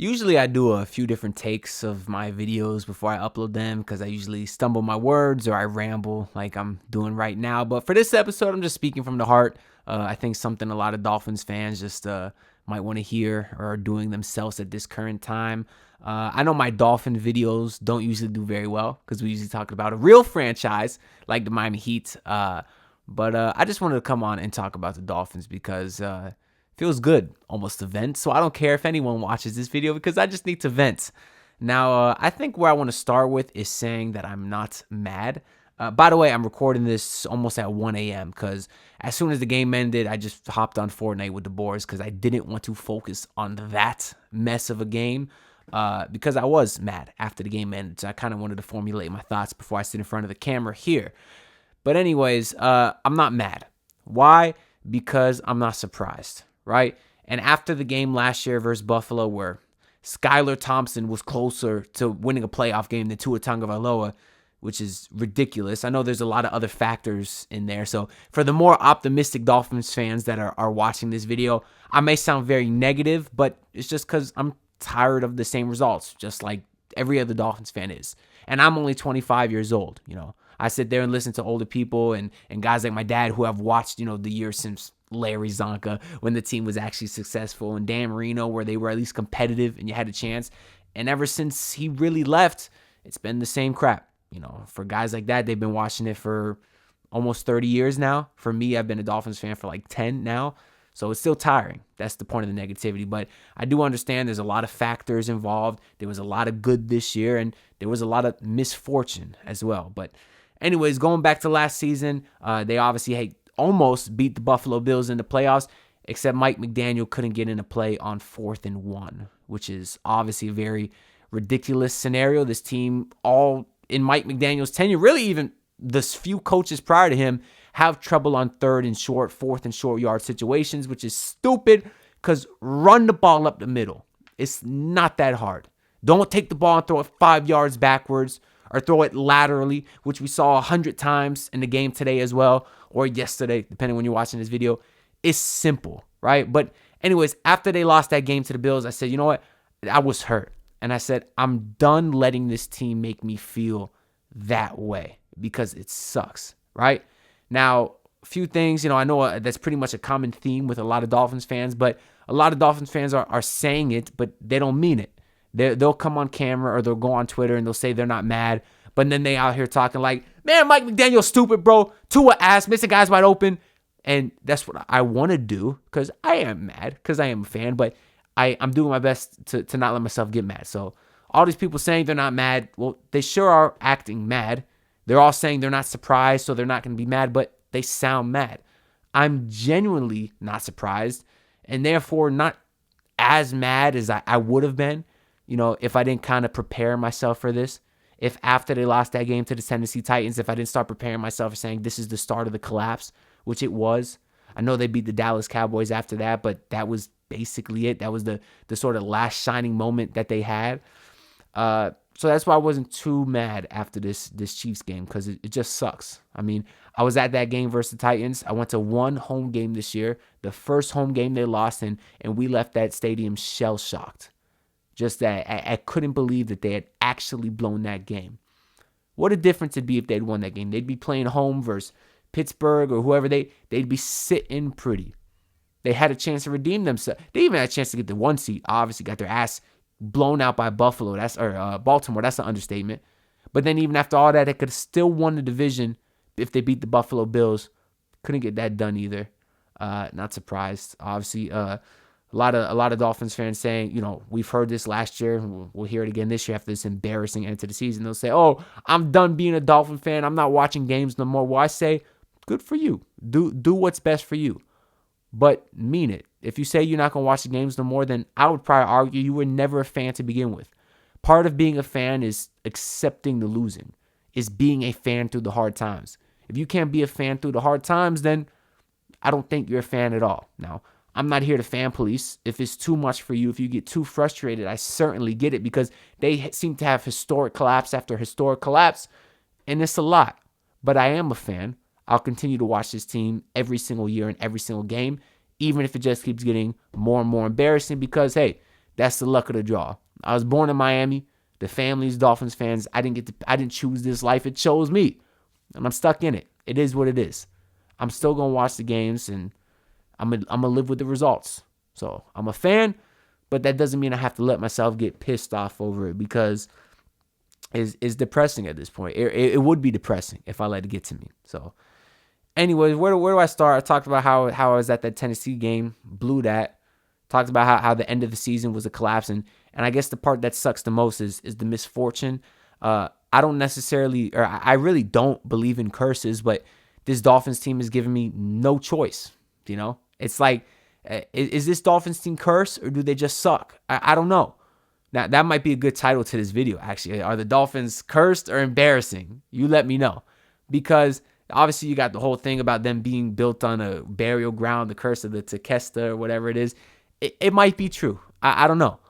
Usually I do a few different takes of my videos before I upload them because I usually stumble my words or I ramble like I'm doing right now. But for this episode, I'm just speaking from the heart. I think something a lot of Dolphins fans just might want to hear or are doing themselves at this current time. I know my Dolphin videos don't usually do very well because we usually talk about a real franchise like the Miami Heat. But I just wanted to come on and talk about the Dolphins because feels good almost to vent. So I don't care if anyone watches this video because I just need to vent. Now, I think where I want to start with is saying that I'm not mad. By the way, I'm recording this almost at 1 a.m. because as soon as the game ended, I just hopped on Fortnite with the boys because I didn't want to focus on that mess of a game because I was mad after the game ended. So I kind of wanted to formulate my thoughts before I sit in front of the camera here. But anyways, I'm not mad. Why? Because I'm not surprised, right? And after the game last year versus Buffalo, where Skylar Thompson was closer to winning a playoff game than Tua Tagovailoa, which is ridiculous. I know there's a lot of other factors in there. So for the more optimistic Dolphins fans that are watching this video, I may sound very negative, but it's just because I'm tired of the same results, just like every other Dolphins fan is. And I'm only 25 years old, I sit there and listen to older people and guys like my dad who have watched, the years since Larry Zonka when the team was actually successful and Dan Marino where they were at least competitive and you had a chance. And ever since he really left, it's been the same crap. For guys like that, they've been watching it for almost 30 years now. For me, I've been a Dolphins fan for like 10 now. So it's still tiring. That's the point of the negativity. But I do understand there's a lot of factors involved. There was a lot of good this year and there was a lot of misfortune as well. But anyways, going back to last season, they obviously almost beat the Buffalo Bills in the playoffs, except Mike McDaniel couldn't get into play on 4th and 1, which is obviously a very ridiculous scenario. This team, all in Mike McDaniel's tenure, really even the few coaches prior to him, have trouble on 3rd and short, 4th and short yard situations, which is stupid because run the ball up the middle. It's not that hard. Don't take the ball and throw it 5 yards backwards or throw it laterally, which we saw 100 times in the game today as well, or yesterday, depending when you're watching this video. It's simple, right? But anyways, after they lost that game to the Bills, I said, you know what? I was hurt. And I said, I'm done letting this team make me feel that way because it sucks, right? Now, a few things, I know that's pretty much a common theme with a lot of Dolphins fans, but a lot of Dolphins fans are saying it, but they don't mean it. They'll come on camera or they'll go on Twitter and they'll say they're not mad, but then they out here talking like, man, Mike McDaniel's stupid, bro. Tua ass, missing guys wide open. And that's what I want to do because I am mad because I am a fan, but I'm doing my best to not let myself get mad. So all these people saying they're not mad, well, they sure are acting mad. They're all saying they're not surprised, so they're not going to be mad, but they sound mad. I'm genuinely not surprised and therefore not as mad as I would have been, if I didn't kind of prepare myself for this. If after they lost that game to the Tennessee Titans, if I didn't start preparing myself for saying this is the start of the collapse, which it was. I know they beat the Dallas Cowboys after that, but that was basically it. That was the sort of last shining moment that they had. So that's why I wasn't too mad after this Chiefs game because it just sucks. I mean, I was at that game versus the Titans. I went to one home game this year, the first home game they lost in, and we left that stadium shell-shocked. Just that I couldn't believe that they had actually blown that game. What a difference it'd be if they'd won that game. They'd be playing home versus Pittsburgh or whoever. They'd be sitting pretty. They had a chance to redeem themselves. They even had a chance to get the 1 seed. Obviously got their ass blown out by Baltimore. That's an understatement. But then even after all that, they could have still won the division if they beat the Buffalo Bills. Couldn't get that done either. Not surprised. Obviously, a lot of Dolphins fans saying, we've heard this last year. We'll hear it again this year after this embarrassing end to the season. They'll say, oh, I'm done being a Dolphin fan. I'm not watching games no more. Well, I say, good for you. Do what's best for you. But mean it. If you say you're not going to watch the games no more, then I would probably argue you were never a fan to begin with. Part of being a fan is accepting the losing, is being a fan through the hard times. If you can't be a fan through the hard times, then I don't think you're a fan at all. Now, I'm not here to fan police. If it's too much for you, if you get too frustrated, I certainly get it because they seem to have historic collapse after historic collapse, and it's a lot. But I am a fan. I'll continue to watch this team every single year and every single game, even if it just keeps getting more and more embarrassing because, hey, That's the luck of the draw. I was born in Miami. The family's Dolphins fans. I didn't choose this life. It chose me. And I'm stuck in it. It is what it is. I'm still going to watch the games, and I'm going to live with the results. So I'm a fan, but that doesn't mean I have to let myself get pissed off over it, because it's depressing at this point. It would be depressing if I let it get to me. So anyways, where do I start? I talked about how I was at that Tennessee game, blew that. Talked about how the end of the season was a collapse. And I guess the part that sucks the most is the misfortune. I don't necessarily, or I really don't believe in curses, but this Dolphins team has given me no choice. It's like, is this Dolphins team cursed, or do they just suck? I don't know. Now, that might be a good title to this video, actually. Are the Dolphins cursed or embarrassing? You let me know. Because obviously you got the whole thing about them being built on a burial ground, the curse of the Tequesta or whatever it is. It might be true. I don't know.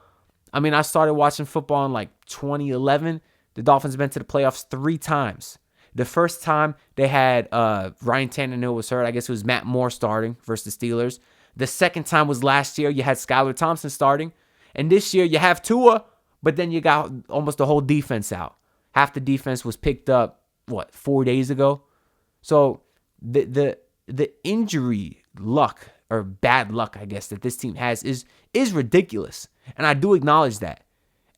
I mean, I started watching football in like 2011. The Dolphins have been to the playoffs 3 times. The first time they had Ryan Tannehill was hurt. I guess it was Matt Moore starting versus the Steelers. The second time was last year. You had Skylar Thompson starting. And this year you have Tua, but then you got almost the whole defense out. Half the defense was picked up, 4 days ago? So the injury luck, or bad luck, I guess, that this team has is ridiculous. And I do acknowledge that.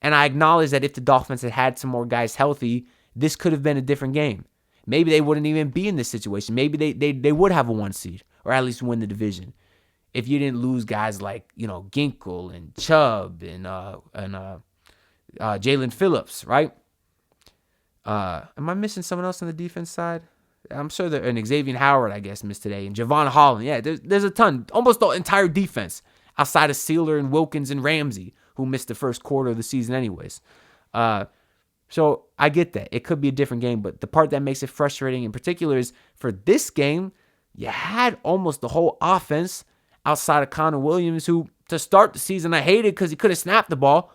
And I acknowledge that if the Dolphins had some more guys healthy, this could have been a different game. Maybe they wouldn't even be in this situation. Maybe they would have a 1 seed, or at least win the division, if you didn't lose guys like, Ginkle and Chubb and Jalen Phillips, right? Am I missing someone else on the defense side? I'm sure and Xavier Howard, I guess, missed today. And Javon Holland. Yeah, there's a ton. Almost the entire defense outside of Sealer and Wilkins and Ramsey, who missed the first quarter of the season anyways. So I get that. It could be a different game, but the part that makes it frustrating in particular is for this game, you had almost the whole offense outside of Connor Williams, who to start the season I hated because he couldn't snap the ball.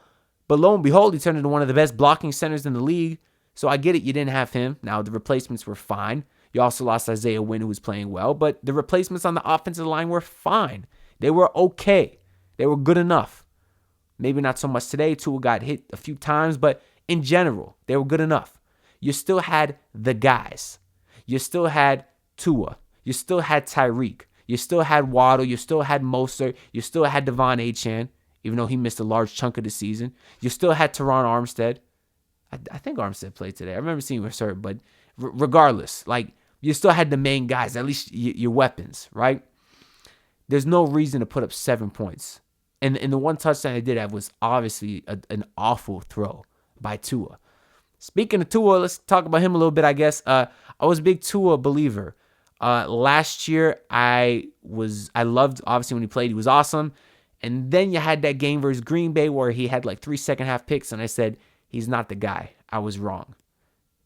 But lo and behold, he turned into one of the best blocking centers in the league. So I get it, you didn't have him. Now, the replacements were fine. You also lost Isaiah Wynn, who was playing well. But the replacements on the offensive line were fine. They were okay. They were good enough. Maybe not so much today. Tua got hit a few times. But in general, they were good enough. You still had the guys. You still had Tua. You still had Tyreek. You still had Waddle. You still had Mostert. You still had Devon Achane, even though he missed a large chunk of the season. You still had Teron Armstead. I think Armstead played today. I remember seeing him hurt, but regardless, you still had the main guys, at least your weapons, right? There's no reason to put up 7 points. And the one touchdown they did have was obviously an awful throw by Tua. Speaking of Tua, let's talk about him a little bit, I guess. I was a big Tua believer. Last year, I loved, obviously, when he played, he was awesome. And then you had that game versus Green Bay where he had 3 second-half picks, and I said, he's not the guy. I was wrong.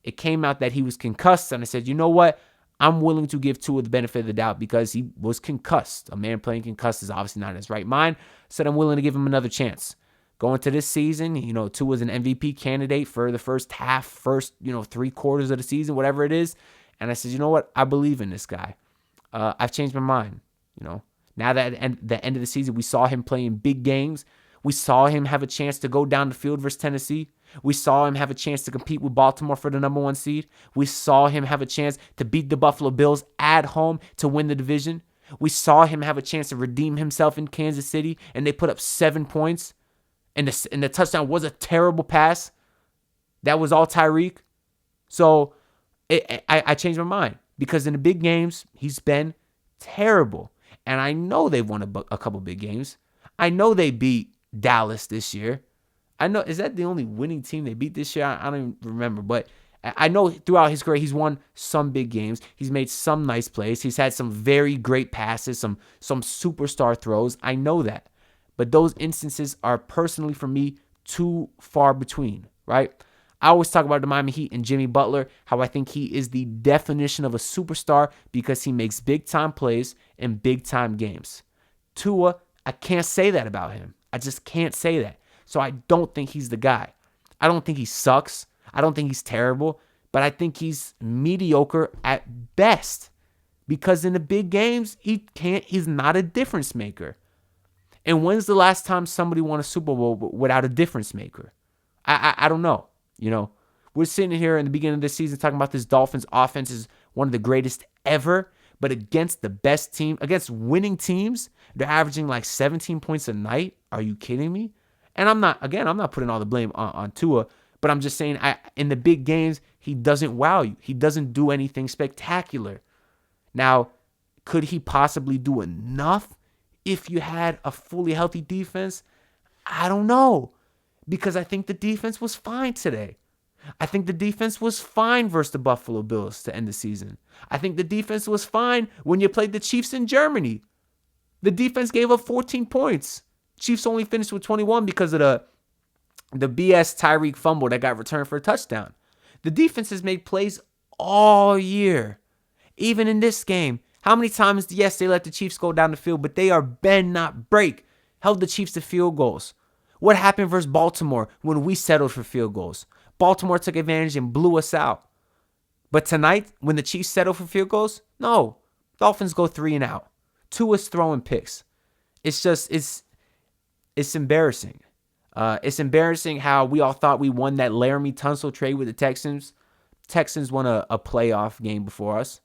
It came out that he was concussed, and I said, you know what? I'm willing to give Tua the benefit of the doubt because he was concussed. A man playing concussed is obviously not in his right mind. I said I'm willing to give him another chance. Going to this season, Tua's an MVP candidate for the first 3 quarters of the season, whatever it is. And I said, you know what? I believe in this guy. I've changed my mind. Now that at the end of the season, we saw him playing big games. We saw him have a chance to go down the field versus Tennessee. We saw him have a chance to compete with Baltimore for the number 1 seed. We saw him have a chance to beat the Buffalo Bills at home to win the division. We saw him have a chance to redeem himself in Kansas City, and they put up 7 points. And the touchdown was a terrible pass. That was all Tyreek. So I changed my mind because in the big games, he's been terrible. And I know they've won a couple big games. I know they beat Dallas this year. I know, is that the only winning team they beat this year? I don't even remember. But I know throughout his career, he's won some big games. He's made some nice plays. He's had some very great passes, some superstar throws. I know that. But those instances are personally, for me, too far between, right? I always talk about the Miami Heat and Jimmy Butler, how I think he is the definition of a superstar because he makes big-time plays in big-time games. Tua, I can't say that about him. I just can't say that. So I don't think he's the guy. I don't think he sucks. I don't think he's terrible. But I think he's mediocre at best because in the big games, he's not a difference maker. And when's the last time somebody won a Super Bowl without a difference maker? I don't know. We're sitting here in the beginning of this season talking about this Dolphins offense is one of the greatest ever, but against the best team, against winning teams, they're averaging like 17 points a night. Are you kidding me? And I'm not putting all the blame on Tua, but I'm just saying in the big games, he doesn't wow you. He doesn't do anything spectacular. Now, could he possibly do enough if you had a fully healthy defense? I don't know, because I think the defense was fine today. I think the defense was fine versus the Buffalo Bills to end the season. I think the defense was fine when you played the Chiefs in Germany. The defense gave up 14 points. Chiefs only finished with 21 because of the BS Tyreek fumble that got returned for a touchdown. The defense has made plays all year. Even in this game, how many times, yes, they let the Chiefs go down the field, but they are bend, not break. Held the Chiefs to field goals. What happened versus Baltimore when we settled for field goals? Baltimore took advantage and blew us out. But tonight, when the Chiefs settle for field goals, no. Dolphins go 3 and out. Tua's throwing picks. It's embarrassing. It's embarrassing how we all thought we won that Laramie Tunsil trade with the Texans. Texans won a playoff game before us.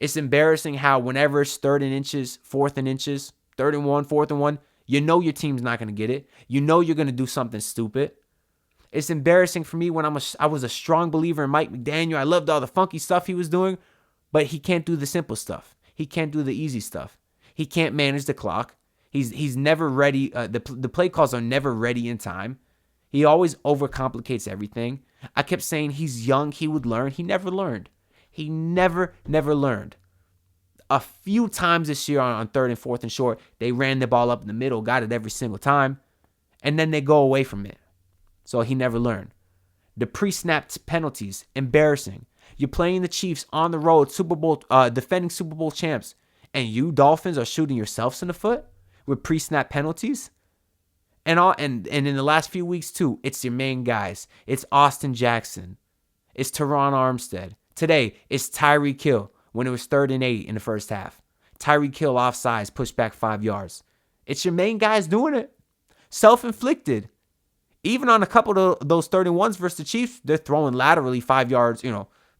It's embarrassing how whenever it's 3rd and inches, 4th and inches, 3rd and 1, 4th and 1, you know your team's not going to get it. You know you're going to do something stupid. It's embarrassing for me when I was a strong believer in Mike McDaniel. I loved all the funky stuff he was doing, but he can't do the simple stuff. He can't do the easy stuff. He can't manage the clock. He's never ready. The play calls are never ready in time. He always overcomplicates everything. I kept saying he's young, he would learn. He never learned. He never learned. A few times this year on 3rd and 4th and short, they ran the ball up in the middle, got it every single time, and then they go away from it. So he never learned. The pre-snapped penalties, embarrassing. You're playing the Chiefs on the road, Super Bowl, defending Super Bowl champs, and you Dolphins are shooting yourselves in the foot with pre-snap penalties. And in the last few weeks too, it's your main guys. It's Austin Jackson. It's Teron Armstead. Today, it's Tyreek Hill when it was 3rd and 8 in the first half. Tyreek Hill offsides, pushed back 5 yards. It's your main guys doing it. Self-inflicted. Even on a couple of those 3rd and 1s versus the Chiefs, they're throwing laterally 5 yards,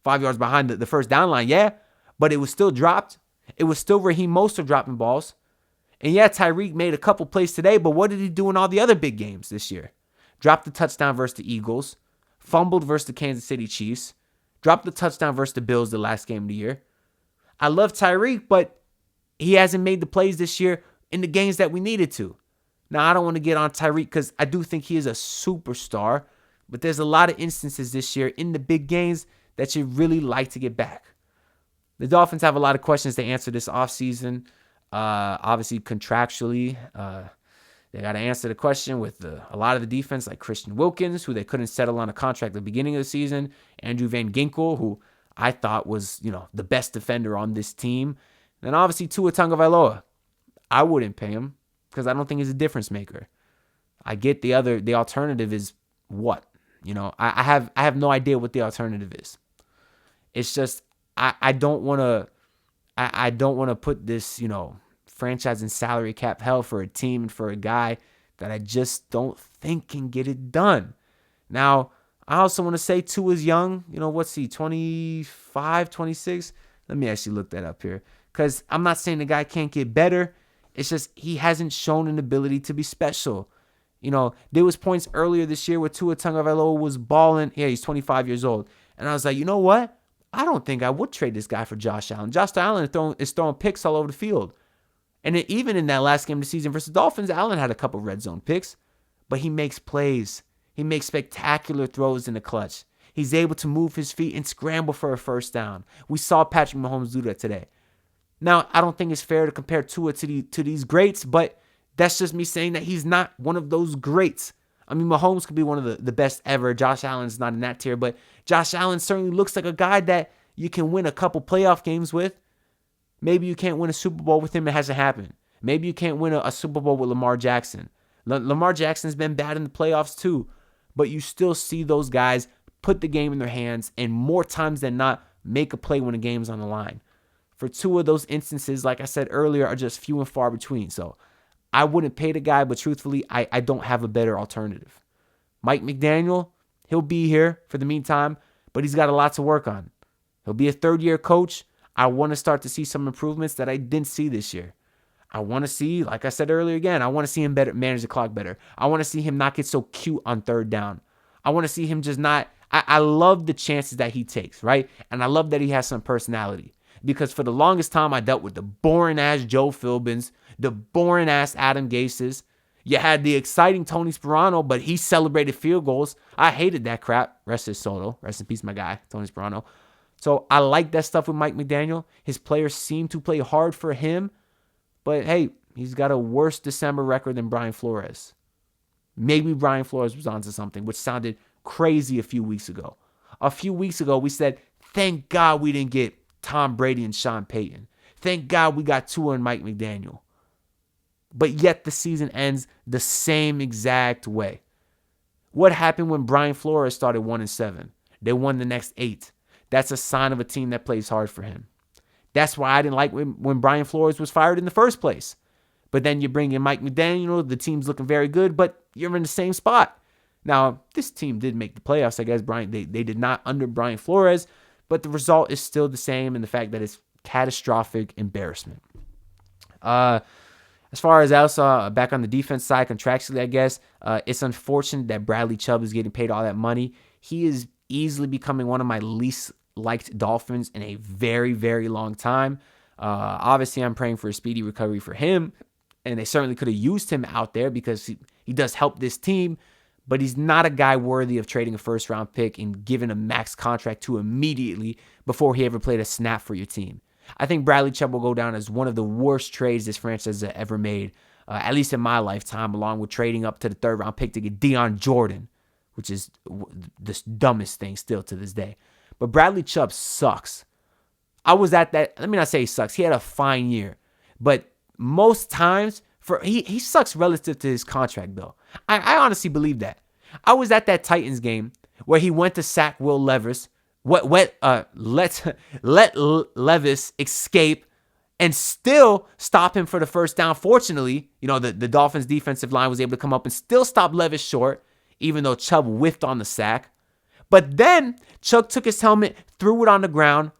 5 yards behind the first down line. Yeah, but it was still dropped. It was still Raheem Mostert dropping balls. And yeah, Tyreek made a couple plays today, but what did he do in all the other big games this year? Dropped the touchdown versus the Eagles, fumbled versus the Kansas City Chiefs, dropped the touchdown versus the Bills the last game of the year. I love Tyreek, but he hasn't made the plays this year in the games that we needed to. Now, I don't want to get on Tyreek because I do think he is a superstar, but there's a lot of instances this year in the big games that you'd really like to get back. The Dolphins have a lot of questions to answer this offseason. Obviously, contractually, they got to answer the question with a lot of the defense, like Christian Wilkins, who they couldn't settle on a contract at the beginning of the season, Andrew Van Ginkel, who I thought was, the best defender on this team. And obviously, Tua Tagovailoa. I wouldn't pay him because I don't think he's a difference maker. I get the alternative is what? I have no idea what the alternative is. It's just I don't want to put this, franchise and salary cap hell for a team and for a guy that I just don't think can get it done. Now, I also want to say Tua's young. What's he, 25, 26? Let me actually look that up here because I'm not saying the guy can't get better. It's just he hasn't shown an ability to be special. There was points earlier this year where Tua Tagovailoa was balling. Yeah, he's 25 years old. And I was like, you know what? I don't think I would trade this guy for Josh Allen. Josh Allen is throwing picks all over the field. And even in that last game of the season versus Dolphins, Allen had a couple red zone picks. But he makes plays. He makes spectacular throws in the clutch. He's able to move his feet and scramble for a first down. We saw Patrick Mahomes do that today. Now, I don't think it's fair to compare Tua to these greats, but that's just me saying that he's not one of those greats. I mean, Mahomes could be one of the best ever. Josh Allen's not in that tier, but Josh Allen certainly looks like a guy that you can win a couple playoff games with. Maybe you can't win a Super Bowl with him. It hasn't happened. Maybe you can't win a Super Bowl with Lamar Jackson. Lamar Jackson's been bad in the playoffs too, but you still see those guys put the game in their hands and more times than not make a play when the game's on the line. For two of those instances, like I said earlier, are just few and far between. So I wouldn't pay the guy, but truthfully, I don't have a better alternative. Mike McDaniel, he'll be here for the meantime, but he's got a lot to work on. He'll be a third-year coach. I want to start to see some improvements that I didn't see this year. I want to see, like I said earlier again, I want to see him better manage the clock better. I want to see him not get so cute on third down. I want to see him just not. I love the chances that he takes, right? And I love that he has some personality. Because for the longest time, I dealt with the boring-ass Joe Philbins, the boring-ass Adam Gases. You had the exciting Tony Sperano, but he celebrated field goals. I hated that crap. Rest his soul, though. Rest in peace, my guy, Tony Sperano. So I like that stuff with Mike McDaniel. His players seem to play hard for him. But, hey, he's got a worse December record than Brian Flores. Maybe Brian Flores was onto something, which sounded crazy a few weeks ago. A few weeks ago, we said, thank God we didn't get Tom Brady and Sean Payton. Thank God we got Tua and Mike McDaniel. But yet the season ends the same exact way. What happened when Brian Flores started 1-7? They won the next 8. That's a sign of a team that plays hard for him. That's why I didn't like when Brian Flores was fired in the first place. But then you bring in Mike McDaniel, the team's looking very good, but you're in the same spot. Now, this team did make the playoffs, I guess. They did not under Brian Flores, but the result is still the same in the fact that it's catastrophic embarrassment. As far as else, back on the defense side, contractually, I guess, it's unfortunate that Bradley Chubb is getting paid all that money. He is easily becoming one of my least liked Dolphins in a very, very long time. Obviously, I'm praying for a speedy recovery for him, and they certainly could have used him out there because he does help this team, but he's not a guy worthy of trading a first-round pick and giving a max contract to immediately before he ever played a snap for your team. I think Bradley Chubb will go down as one of the worst trades this franchise has ever made, at least in my lifetime, along with trading up to the third-round pick to get Deion Jordan, which is the dumbest thing still to this day. But Bradley Chubb sucks. I was at that. Let me not say he sucks. He had a fine year. But most times, he sucks relative to his contract, though. I honestly believe that. I was at that Titans game where he went to sack Will Levis, let Levis escape and still stop him for the first down. Fortunately, the Dolphins defensive line was able to come up and still stop Levis short, even though Chubb whiffed on the sack. But then Chubb took his helmet, threw it on the ground,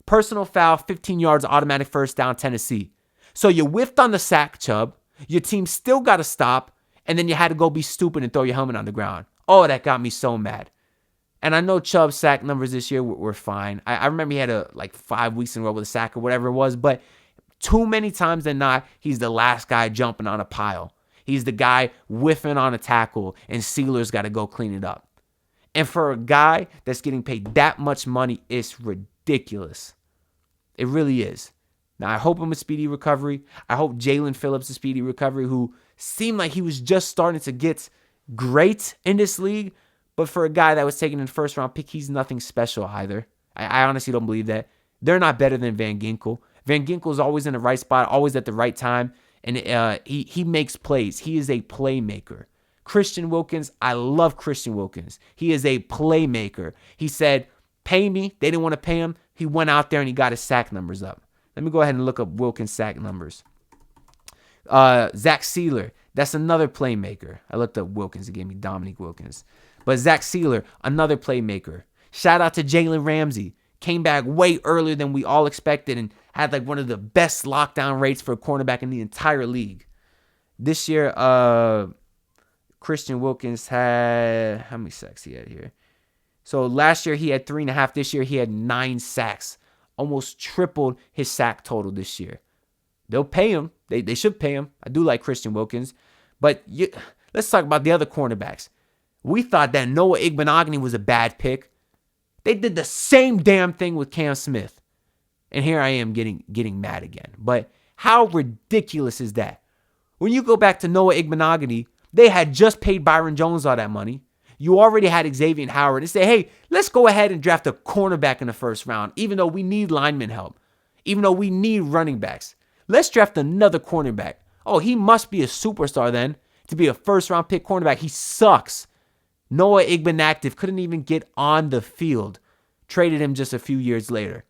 personal foul, 15 yards, automatic first down, Tennessee. So you whiffed on the sack, Chubb. Your team still got to stop, and then you had to go be stupid and throw your helmet on the ground. Oh, that got me so mad. And I know Chubb's sack numbers this year were fine. I remember he had 5 weeks in a row with a sack or whatever it was, but too many times than not, he's the last guy jumping on a pile. He's the guy whiffing on a tackle, and Sealer's got to go clean it up. And for a guy that's getting paid that much money, it's ridiculous. It really is. Now, I hope him a speedy recovery. I hope Jalen Phillips a speedy recovery, who seemed like he was just starting to get great in this league. But for a guy that was taken in the first-round pick, he's nothing special either. I honestly don't believe that. They're not better than Van Ginkel. Van Ginkel's always in the right spot, always at the right time, and he makes plays. He is a playmaker. Christian Wilkins, I love Christian Wilkins. He is a playmaker. He said, pay me. They didn't want to pay him. He went out there and he got his sack numbers up. Let me go ahead and look up Wilkins' sack numbers. Zach Sealer, that's another playmaker. I looked up Wilkins. It gave me Dominique Wilkins. But Zach Sealer, another playmaker. Shout out to Jalen Ramsey. Came back way earlier than we all expected and had one of the best lockdown rates for a cornerback in the entire league. This year, Christian Wilkins had, how many sacks he had here? So last year he had 3.5. This year he had 9 sacks. Almost tripled his sack total this year. They'll pay him. They should pay him. I do like Christian Wilkins. But let's talk about the other cornerbacks. We thought that Noah Igbenogany was a bad pick. They did the same damn thing with Cam Smith. And here I am getting mad again. But how ridiculous is that? When you go back to Noah Igbenogany, they had just paid Byron Jones all that money. You already had Xavier Howard and say, hey, let's go ahead and draft a cornerback in the first round, even though we need lineman help, even though we need running backs. Let's draft another cornerback. Oh, he must be a superstar then to be a first-round pick cornerback. He sucks. Noah Igbenogany couldn't even get on the field. Traded him just a few years later.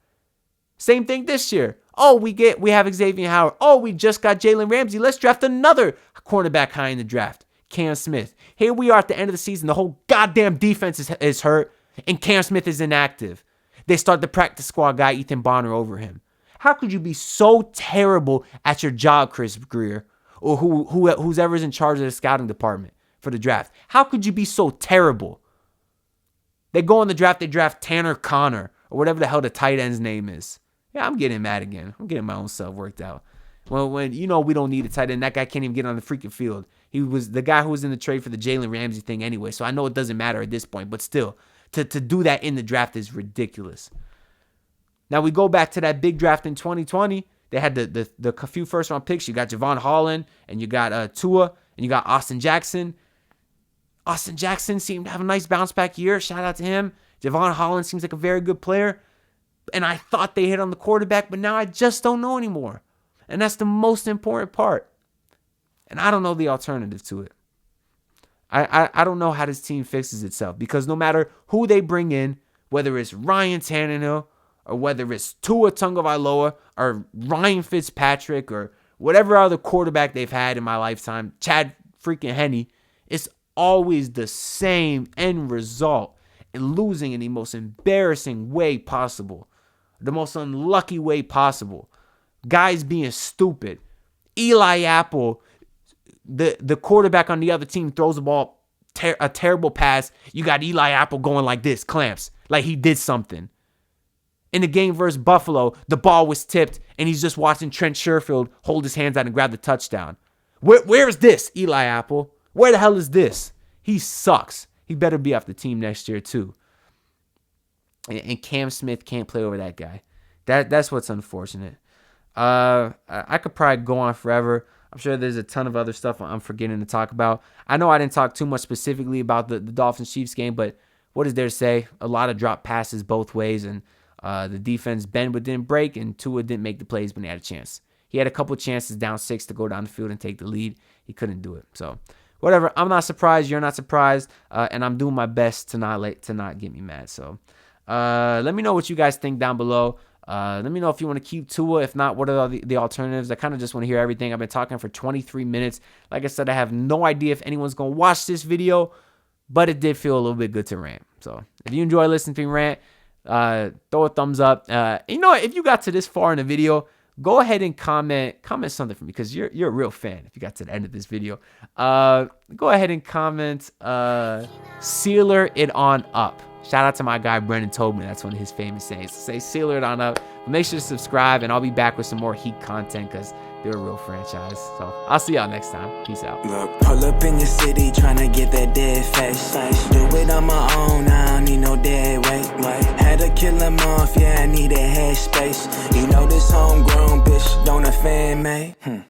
Same thing this year. Oh, we have Xavier Howard. Oh, we just got Jalen Ramsey. Let's draft another cornerback high in the draft, Cam Smith. Here we are at the end of the season. The whole goddamn defense is hurt, and Cam Smith is inactive. They start the practice squad guy, Ethan Bonner, over him. How could you be so terrible at your job, Chris Greer, or who's ever in charge of the scouting department for the draft? How could you be so terrible? They go in the draft, they draft Tanner Connor, or whatever the hell the tight end's name is. Yeah, I'm getting mad again. I'm getting my own self worked out. Well, when we don't need a tight end, that guy can't even get on the freaking field. He was the guy who was in the trade for the Jalen Ramsey thing anyway, so I know it doesn't matter at this point, but still, to do that in the draft is ridiculous. Now we go back to that big draft in 2020. They had the few first round picks. You got Javon Holland, and you got Tua, and you got Austin Jackson. Austin Jackson seemed to have a nice bounce back year. Shout out to him. Javon Holland seems like a very good player. And I thought they hit on the quarterback, but now I just don't know anymore. And that's the most important part. And I don't know the alternative to it. I don't know how this team fixes itself, because no matter who they bring in, whether it's Ryan Tannehill or whether it's Tua Tagovailoa or Ryan Fitzpatrick or whatever other quarterback they've had in my lifetime, Chad freaking Henne, it's always the same end result, and losing in the most embarrassing way possible, the most unlucky way possible. Guys being stupid. Eli Apple, the quarterback on the other team, throws the ball, a terrible pass. You got Eli Apple going like this, clamps, like he did something. In the game versus Buffalo, the ball was tipped, and he's just watching Trent Sherfield hold his hands out and grab the touchdown. Where is this, Eli Apple? Where the hell is this? He sucks. He better be off the team next year too. And Cam Smith can't play over that guy. That's what's unfortunate. I could probably go on forever. I'm sure there's a ton of other stuff I'm forgetting to talk about. I know I didn't talk too much specifically about the Dolphins-Chiefs game, but what is there to say? A lot of drop passes both ways, and the defense bend but didn't break, and Tua didn't make the plays when he had a chance. He had a couple chances down 6 to go down the field and take the lead. He couldn't do it. So whatever. I'm not surprised. You're not surprised. And I'm doing my best to not get me mad. So let me know what you guys think down below. Let me know if you want to keep Tua. If not, what are the alternatives? I kind of just want to hear everything. I've been talking for 23 minutes. Like I said, I have no idea if anyone's going to watch this video, but it did feel a little bit good to rant. So if you enjoy listening to me rant, throw a thumbs up. You know what? If you got to this far in the video, go ahead and comment something for me, because you're a real fan if you got to the end of this video. Go ahead and comment sealer it on up. Shout out to my guy, Brendan Tobin. That's one of his famous sayings. Say, sealer it on up. Make sure to subscribe, and I'll be back with some more Heat content, because they're a real franchise. So I'll see y'all next time. Peace out. Look, pull up in your city, tryna get that dead face. Do it on my own, I don't need no dead weight. Had to kill him off, yeah, I need a head space. You know this homegrown bitch don't offend me.